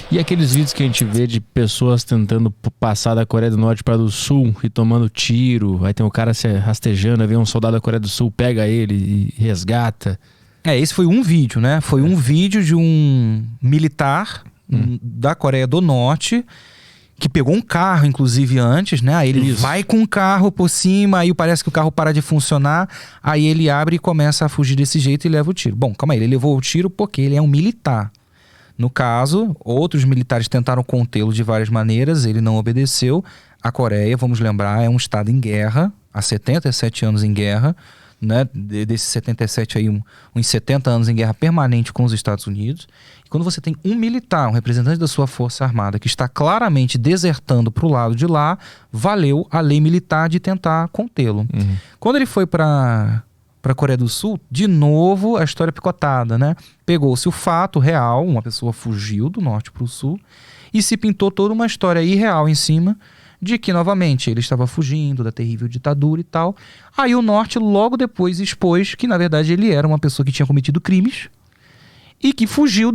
E aqueles vídeos que a gente vê de pessoas tentando passar da Coreia do Norte para do Sul e tomando tiro, aí tem o cara se rastejando, aí vem um soldado da Coreia do Sul, pega ele e resgata. Esse foi um vídeo, né? Foi um vídeo de um militar da Coreia do Norte que pegou um carro, inclusive, antes, né? Aí ele vai com o carro por cima, aí parece que o carro para de funcionar, aí ele abre e começa a fugir desse jeito e leva o tiro. Bom, calma aí, ele levou o tiro porque ele é um militar. No caso, outros militares tentaram contê-lo de várias maneiras, ele não obedeceu. A Coreia, vamos lembrar, é um estado em guerra, há 77 anos em guerra, né? Desses 77 aí, uns 70 anos em guerra permanente com os Estados Unidos. E quando você tem um militar, um representante da sua força armada, que está claramente desertando para o lado de lá, valeu a lei militar de tentar contê-lo. Quando ele foi para a Coreia do Sul, de novo a história picotada, né? Pegou-se o fato real, uma pessoa fugiu do norte para o sul, e se pintou toda uma história irreal em cima de que, novamente, ele estava fugindo da terrível ditadura e tal. Aí o norte logo depois expôs que, na verdade, ele era uma pessoa que tinha cometido crimes e que fugiu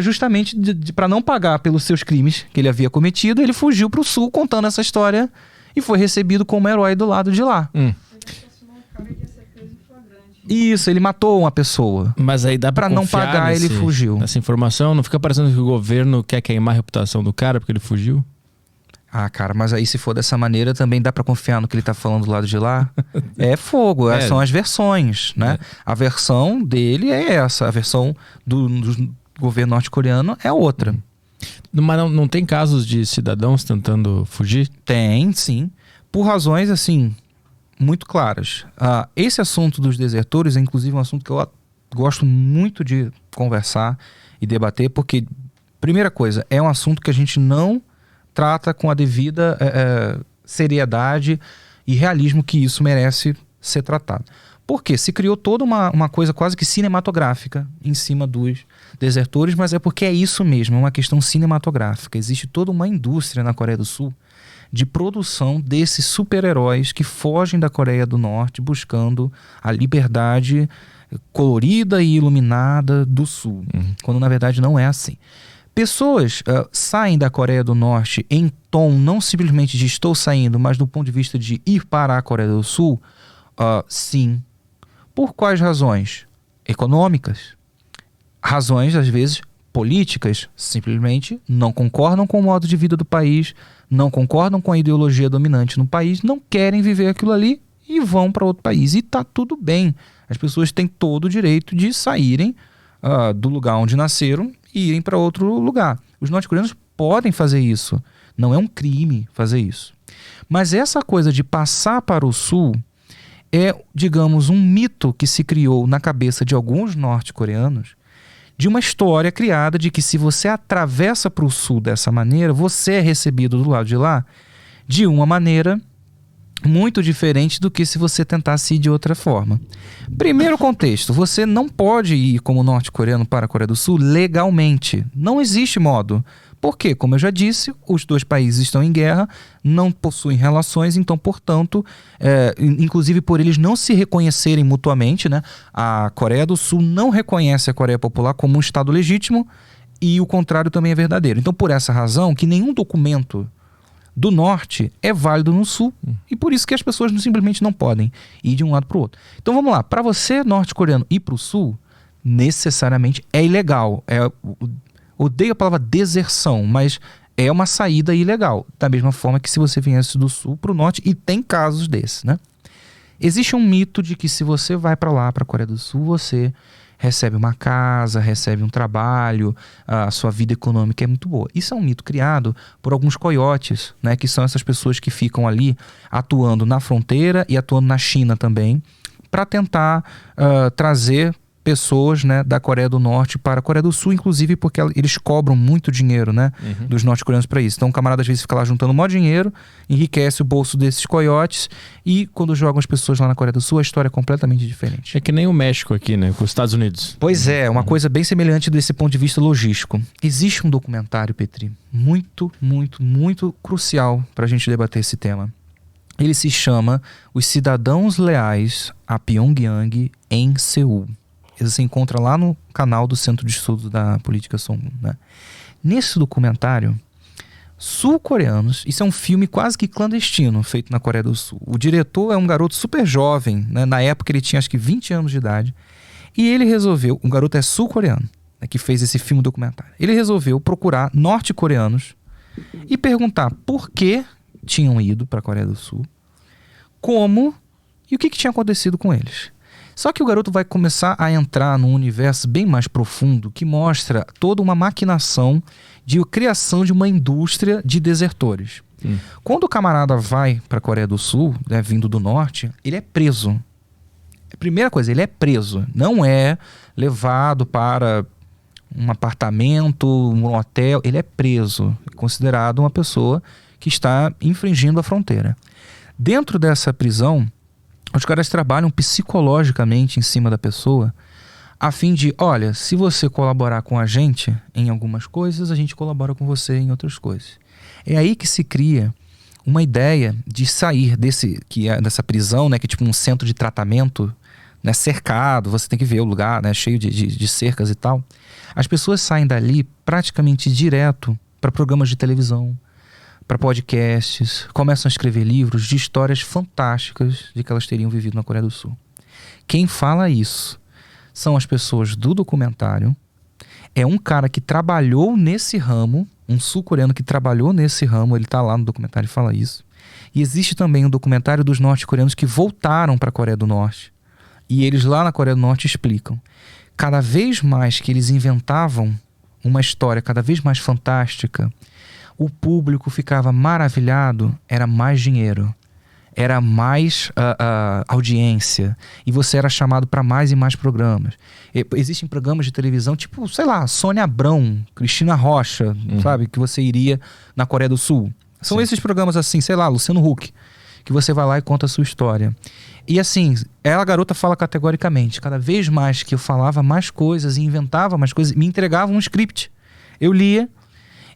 justamente para não pagar pelos seus crimes que ele havia cometido. Ele fugiu para o sul contando essa história e foi recebido como herói do lado de lá. Isso, ele matou uma pessoa. Mas aí dá pra não pagar, ele fugiu. Essa informação não fica parecendo que o governo quer queimar a reputação do cara porque ele fugiu? Ah, cara, mas aí se for dessa maneira também dá pra confiar no que ele tá falando do lado de lá? É fogo, são as versões, né? A versão dele é essa, a versão do governo norte-coreano é outra. Mas não tem casos de cidadãos tentando fugir? Tem, sim. Por razões, assim, muito claras. Esse assunto dos desertores é inclusive um assunto que eu gosto muito de conversar e debater, porque, primeira coisa, é um assunto que a gente não trata com a devida seriedade e realismo que isso merece ser tratado. Porque se criou toda uma coisa quase que cinematográfica em cima dos desertores, mas é porque é isso mesmo, é uma questão cinematográfica. Existe toda uma indústria na Coreia do Sul de produção desses super-heróis que fogem da Coreia do Norte buscando a liberdade colorida e iluminada do Sul, quando na verdade não é assim. Pessoas saem da Coreia do Norte em tom não simplesmente de estou saindo, mas do ponto de vista de ir para a Coreia do Sul, sim. Por quais razões? Econômicas. Razões, às vezes, políticas. Simplesmente não concordam com o modo de vida do país, não concordam com a ideologia dominante no país, não querem viver aquilo ali e vão para outro país. E está tudo bem. As pessoas têm todo o direito de saírem do lugar onde nasceram e irem para outro lugar. Os norte-coreanos podem fazer isso. Não é um crime fazer isso. Mas essa coisa de passar para o sul é, digamos, um mito que se criou na cabeça de alguns norte-coreanos, de uma história criada de que se você atravessa para o sul dessa maneira, você é recebido do lado de lá de uma maneira muito diferente do que se você tentasse ir de outra forma. Primeiro contexto, você não pode ir como norte-coreano para a Coreia do Sul legalmente. Não existe modo. Porque, como eu já disse, os dois países estão em guerra, não possuem relações, então, portanto, inclusive por eles não se reconhecerem mutuamente, né? A Coreia do Sul não reconhece a Coreia Popular como um Estado legítimo e o contrário também é verdadeiro. Então, por essa razão, que nenhum documento do norte é válido no sul e por isso que as pessoas simplesmente não podem ir de um lado para o outro. Então vamos lá, para você norte-coreano ir para o sul, necessariamente é ilegal. Odeio a palavra deserção, mas é uma saída ilegal, da mesma forma que se você viesse do sul para o norte, e tem casos desses, né? Existe um mito de que se você vai para lá, para a Coreia do Sul, você recebe uma casa, recebe um trabalho, a sua vida econômica é muito boa. Isso é um mito criado por alguns coiotes, né, que são essas pessoas que ficam ali atuando na fronteira e atuando na China também, para tentar trazer pessoas, né, da Coreia do Norte para a Coreia do Sul, inclusive porque eles cobram muito dinheiro, né, dos norte-coreanos para isso. Então o camarada às vezes fica lá juntando maior dinheiro, enriquece o bolso desses coiotes e quando jogam as pessoas lá na Coreia do Sul, a história é completamente diferente. É que nem o México aqui, né, com os Estados Unidos. Pois é, uma coisa bem semelhante desse ponto de vista logístico. Existe um documentário, Petri, muito, muito, muito crucial para a gente debater esse tema. Ele se chama Os Cidadãos Leais a Pyongyang em Seul. Você encontra lá no canal do Centro de Estudos da Política Songun, né? Nesse documentário, sul-coreanos, isso é um filme quase que clandestino feito na Coreia do Sul. O diretor é um garoto super jovem, né? Na época ele tinha acho que 20 anos de idade, e ele resolveu, o garoto é sul-coreano, né, que fez esse filme documentário. Ele resolveu procurar norte-coreanos e perguntar por que tinham ido para a Coreia do Sul, como e o que tinha acontecido com eles. Só que o garoto vai começar a entrar num universo bem mais profundo que mostra toda uma maquinação de criação de uma indústria de desertores. Quando o camarada vai para a Coreia do Sul, né, vindo do norte, ele é preso. Primeira coisa, ele é preso. Não é levado para um apartamento, um hotel. Ele é preso. É considerado uma pessoa que está infringindo a fronteira. Dentro dessa prisão, os caras trabalham psicologicamente em cima da pessoa a fim de, olha, se você colaborar com a gente em algumas coisas, a gente colabora com você em outras coisas. É aí que se cria uma ideia de sair dessa prisão, né, que é tipo um centro de tratamento, né, cercado, você tem que ver o lugar, né, cheio de cercas e tal. As pessoas saem dali praticamente direto para programas de televisão, para podcasts, começam a escrever livros de histórias fantásticas de que elas teriam vivido na Coreia do Sul. Quem fala isso são as pessoas do documentário. É um cara que trabalhou nesse ramo, um sul-coreano que trabalhou nesse ramo, ele está lá no documentário e fala isso. E existe também um documentário dos norte-coreanos que voltaram para a Coreia do Norte. E eles lá na Coreia do Norte explicam. Cada vez mais que eles inventavam uma história cada vez mais fantástica, o público ficava maravilhado, era mais dinheiro, era mais audiência, e você era chamado para mais e mais programas. Existem programas de televisão tipo, sei lá, Sônia Abrão, Cristina Rocha, sabe, que você iria na Coreia do Sul. São esses programas assim, sei lá, Luciano Huck, que você vai lá e conta a sua história. E assim, a garota fala categoricamente, cada vez mais que eu falava mais coisas e inventava mais coisas, me entregava um script. Eu lia,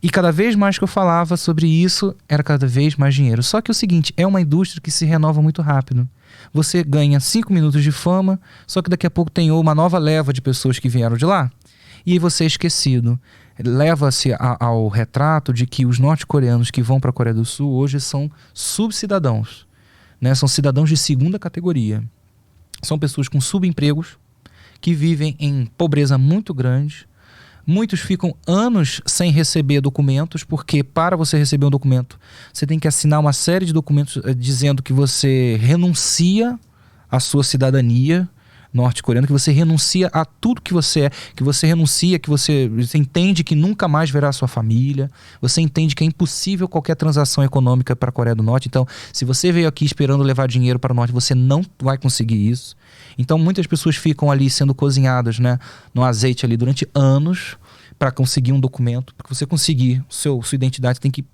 e cada vez mais que eu falava sobre isso, era cada vez mais dinheiro. Só que é o seguinte, é uma indústria que se renova muito rápido. Você ganha 5 minutos de fama, só que daqui a pouco tem uma nova leva de pessoas que vieram de lá, e aí você é esquecido. Leva-se ao retrato de que os norte-coreanos que vão para a Coreia do Sul hoje são subcidadãos, né? São cidadãos de segunda categoria. São pessoas com subempregos, que vivem em pobreza muito grande. Muitos ficam anos sem receber documentos, porque para você receber um documento, você tem que assinar uma série de documentos dizendo que você renuncia à sua cidadania norte-coreana, que você renuncia a tudo que você é, que você renuncia, que você entende que nunca mais verá a sua família, você entende que é impossível qualquer transação econômica para a Coreia do Norte. Então, se você veio aqui esperando levar dinheiro para o Norte, você não vai conseguir isso. Então, muitas pessoas ficam ali sendo cozinhadas, né, no azeite ali durante anos para conseguir um documento. Para você conseguir sua identidade, você tem que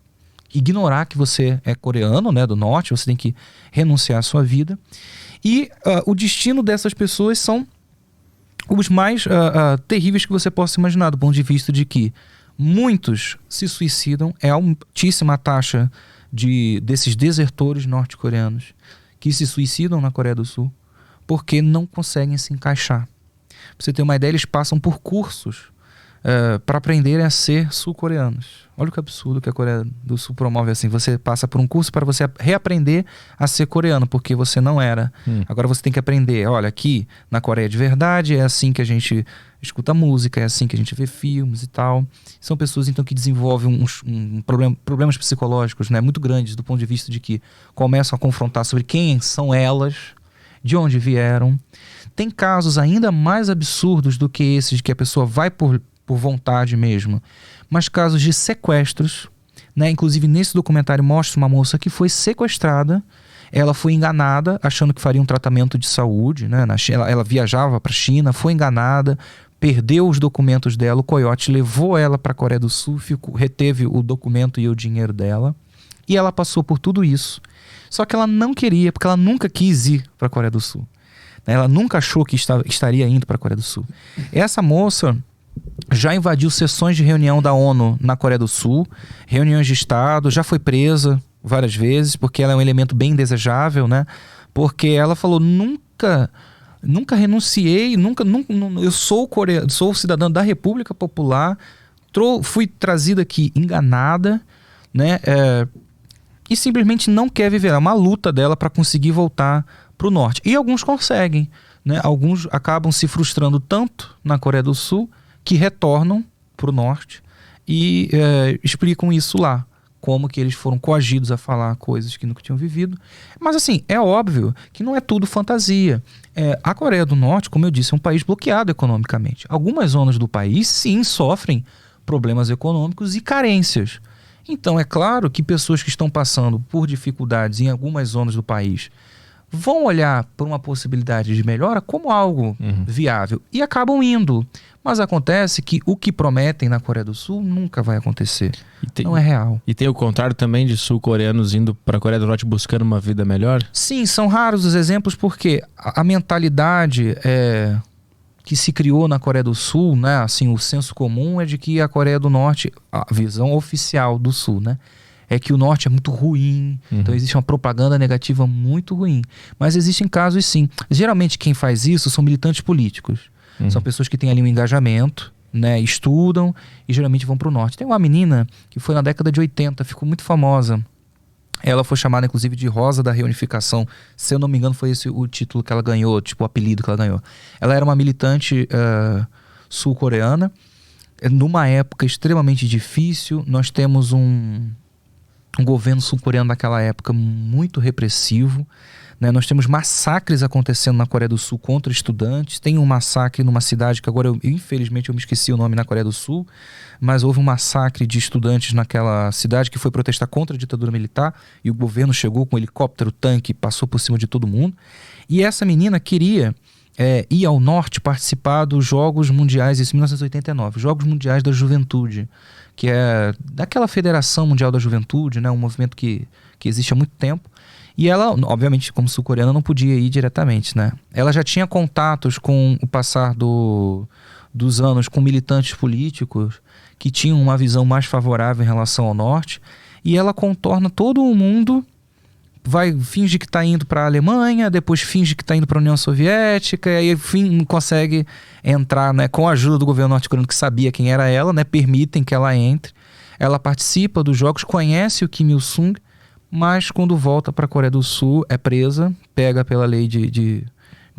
ignorar que você é coreano, né, do Norte, você tem que renunciar à sua vida. E o destino dessas pessoas são os mais terríveis que você possa imaginar, do ponto de vista de que muitos se suicidam. É altíssima a taxa desses desertores norte-coreanos que se suicidam na Coreia do Sul porque não conseguem se encaixar. Pra você ter uma ideia, eles passam por cursos para aprenderem a ser sul-coreanos. Olha que absurdo que a Coreia do Sul promove assim. Você passa por um curso para você reaprender a ser coreano, porque você não era. Agora você tem que aprender. Olha, aqui na Coreia de verdade é assim que a gente escuta música, é assim que a gente vê filmes e tal. São pessoas então que desenvolvem problemas psicológicos, né, muito grandes, do ponto de vista de que começam a confrontar sobre quem são elas, de onde vieram. Tem casos ainda mais absurdos do que esses, de que a pessoa vai por vontade mesmo, mas casos de sequestros, né? Inclusive nesse documentário mostra uma moça que foi sequestrada, ela foi enganada achando que faria um tratamento de saúde, né? Ela viajava para a China, foi enganada, perdeu os documentos dela, o coiote levou ela para a Coreia do Sul, reteve o documento e o dinheiro dela, e ela passou por tudo isso. Só que ela não queria, porque ela nunca quis ir para a Coreia do Sul. Ela nunca achou que estaria indo para a Coreia do Sul. Essa moça já invadiu sessões de reunião da ONU na Coreia do Sul, reuniões de Estado, já foi presa várias vezes, porque ela é um elemento bem desejável, né? Porque ela falou, nunca renunciei, eu sou cidadã da República Popular, fui trazida aqui enganada, né? E simplesmente não quer viver. É uma luta dela para conseguir voltar para o norte. E alguns conseguem, né? Alguns acabam se frustrando tanto na Coreia do Sul que retornam para o norte e explicam isso lá. Como que eles foram coagidos a falar coisas que nunca tinham vivido. Mas assim, é óbvio que não é tudo fantasia. A Coreia do Norte, como eu disse, é um país bloqueado economicamente. Algumas zonas do país, sim, sofrem problemas econômicos e carências. Então, é claro que pessoas que estão passando por dificuldades em algumas zonas do país vão olhar por uma possibilidade de melhora como algo viável e acabam indo. Mas acontece que o que prometem na Coreia do Sul nunca vai acontecer. Não é real. E tem o contrário também de sul-coreanos indo para a Coreia do Norte buscando uma vida melhor? Sim, são raros os exemplos porque a mentalidade que se criou na Coreia do Sul, né, assim, o senso comum é de que a Coreia do Norte, a visão oficial do Sul, né, é que o Norte é muito ruim, então existe uma propaganda negativa muito ruim. Mas existem casos sim. Geralmente quem faz isso são militantes políticos. São pessoas que têm ali um engajamento, né, estudam e geralmente vão para o norte. Tem uma menina que foi na década de 80, ficou muito famosa. Ela foi chamada inclusive de Rosa da Reunificação. Se eu não me engano foi esse o título que ela ganhou, tipo o apelido que ela ganhou. Ela era uma militante sul-coreana. Numa época extremamente difícil, nós temos um governo sul-coreano daquela época muito repressivo. Né? Nós temos massacres acontecendo na Coreia do Sul contra estudantes. Tem um massacre numa cidade que agora, infelizmente, eu me esqueci o nome na Coreia do Sul, mas houve um massacre de estudantes naquela cidade que foi protestar contra a ditadura militar e o governo chegou com um helicóptero, tanque, passou por cima de todo mundo. E essa menina queria ir ao norte participar dos Jogos Mundiais, isso em 1989, Jogos Mundiais da Juventude, que é daquela Federação Mundial da Juventude, né? Um movimento que existe há muito tempo. E ela, obviamente, como sul-coreana, não podia ir diretamente, né? Ela já tinha contatos com o passar dos anos com militantes políticos que tinham uma visão mais favorável em relação ao norte. E ela contorna todo o mundo, finge que está indo para a Alemanha, depois finge que está indo para a União Soviética, e aí consegue entrar, né, com a ajuda do governo norte-coreano que sabia quem era ela, né, permitem que ela entre. Ela participa dos jogos, conhece o Kim Il-sung, mas quando volta para a Coreia do Sul é presa, pega pela lei de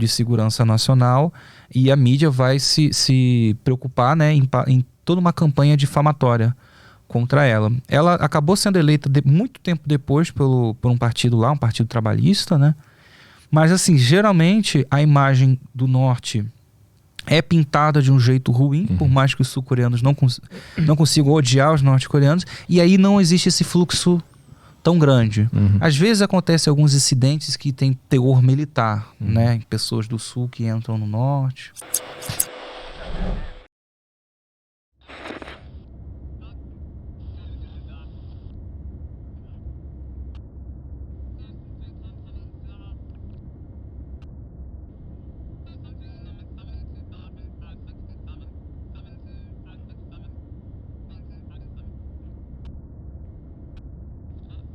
segurança nacional e a mídia vai se preocupar, né, em toda uma campanha difamatória contra ela. Ela acabou sendo eleita muito tempo depois por um partido lá, um partido trabalhista, né? Mas assim, geralmente a imagem do norte é pintada de um jeito ruim, por mais que os sul-coreanos não consigam odiar os norte-coreanos, e aí não existe esse fluxo tão grande. Às vezes acontecem alguns incidentes que tem teor militar, né? Pessoas do sul que entram no norte.